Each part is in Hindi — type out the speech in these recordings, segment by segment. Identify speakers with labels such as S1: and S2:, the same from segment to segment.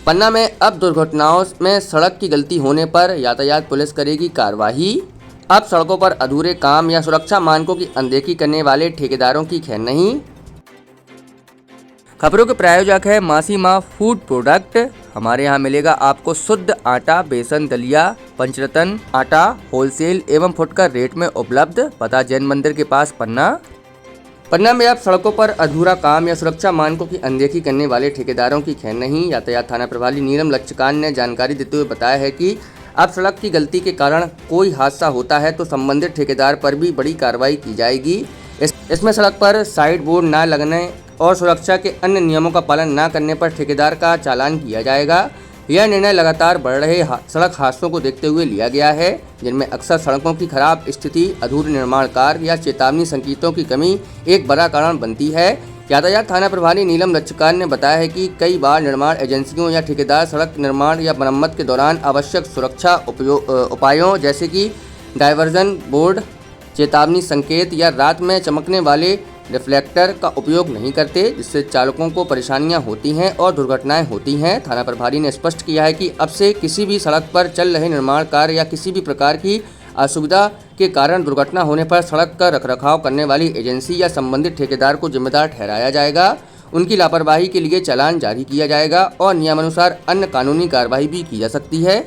S1: पन्ना में अब दुर्घटनाओं में सड़क की गलती होने पर यातायात पुलिस करेगी कार्रवाई। अब सड़कों पर अधूरे काम या सुरक्षा मानकों की अनदेखी करने वाले ठेकेदारों की खैर नहीं। खबरों के प्रायोजक है मासी माँ फूड प्रोडक्ट। हमारे यहाँ मिलेगा आपको शुद्ध आटा, बेसन, दलिया, पंचरत्न आटा होलसेल एवं फुटकर रेट में उपलब्ध। पता जैन मंदिर के पास पन्ना में अब सड़कों पर अधूरा काम या सुरक्षा मानकों की अनदेखी करने वाले ठेकेदारों की खैर नहीं। यातायात थाना प्रभारी नीलम लक्षकांत ने जानकारी देते हुए बताया है कि अब सड़क की गलती के कारण कोई हादसा होता है तो संबंधित ठेकेदार पर भी बड़ी कार्रवाई की जाएगी। इसमें सड़क पर साइड बोर्ड न लगने और सुरक्षा के अन्य नियमों का पालन न करने पर ठेकेदार का चालान किया जाएगा। यह निर्णय लगातार बढ़ रहे सड़क हादसों को देखते हुए लिया गया है, जिनमें अक्सर सड़कों की खराब स्थिति, अधूरे निर्माण कार्य या चेतावनी संकेतों की कमी एक बड़ा कारण बनती है। यातायात थाना प्रभारी नीलम लक्षकांत ने बताया है कि कई बार निर्माण एजेंसियों या ठेकेदार सड़क निर्माण या मरम्मत के दौरान आवश्यक सुरक्षा उपायों जैसे कि डायवर्जन बोर्ड, चेतावनी संकेत या रात में चमकने वाले रिफ्लेक्टर का उपयोग नहीं करते, जिससे चालकों को परेशानियां होती हैं और दुर्घटनाएं होती हैं। थाना प्रभारी ने स्पष्ट किया है कि अब से किसी भी सड़क पर चल रहे निर्माण कार्य या किसी भी प्रकार की असुविधा के कारण दुर्घटना होने पर सड़क का रखरखाव करने वाली एजेंसी या संबंधित ठेकेदार को जिम्मेदार ठहराया जाएगा। उनकी लापरवाही के लिए चालान जारी किया जाएगा और नियमानुसार अन्य कानूनी कार्रवाई भी की जा सकती है।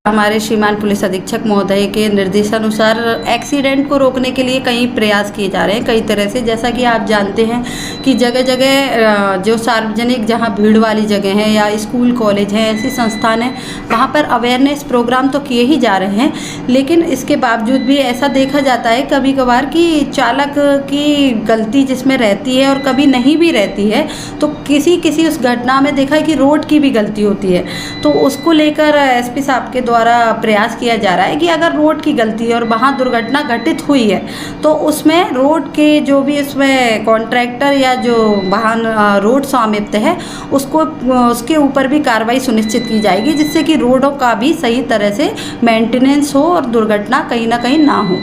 S2: हमारे श्रीमान पुलिस अधीक्षक महोदय के निर्देशानुसार एक्सीडेंट को रोकने के लिए कई प्रयास किए जा रहे हैं कई तरह से। जैसा कि आप जानते हैं कि जगह जगह जो सार्वजनिक जहां भीड़ वाली जगह हैं या स्कूल कॉलेज हैं, ऐसी संस्थान हैं, वहां पर अवेयरनेस प्रोग्राम तो किए ही जा रहे हैं, लेकिन इसके बावजूद भी ऐसा देखा जाता है कभी कभार कि चालक की गलती जिसमें रहती है और कभी नहीं भी रहती है, तो किसी उस घटना में देखा है कि रोड की भी गलती होती है। तो उसको लेकर एसपी साहब के द्वारा प्रयास किया जा रहा है कि अगर रोड की गलती है और वहाँ दुर्घटना घटित हुई है तो उसमें रोड के जो भी इसमें कॉन्ट्रैक्टर या जो वाहन रोड स्वामित्व है उसके ऊपर भी कार्रवाई सुनिश्चित की जाएगी, जिससे कि रोडों का भी सही तरह से मेंटेनेंस हो और दुर्घटना कहीं ना कहीं ना हो।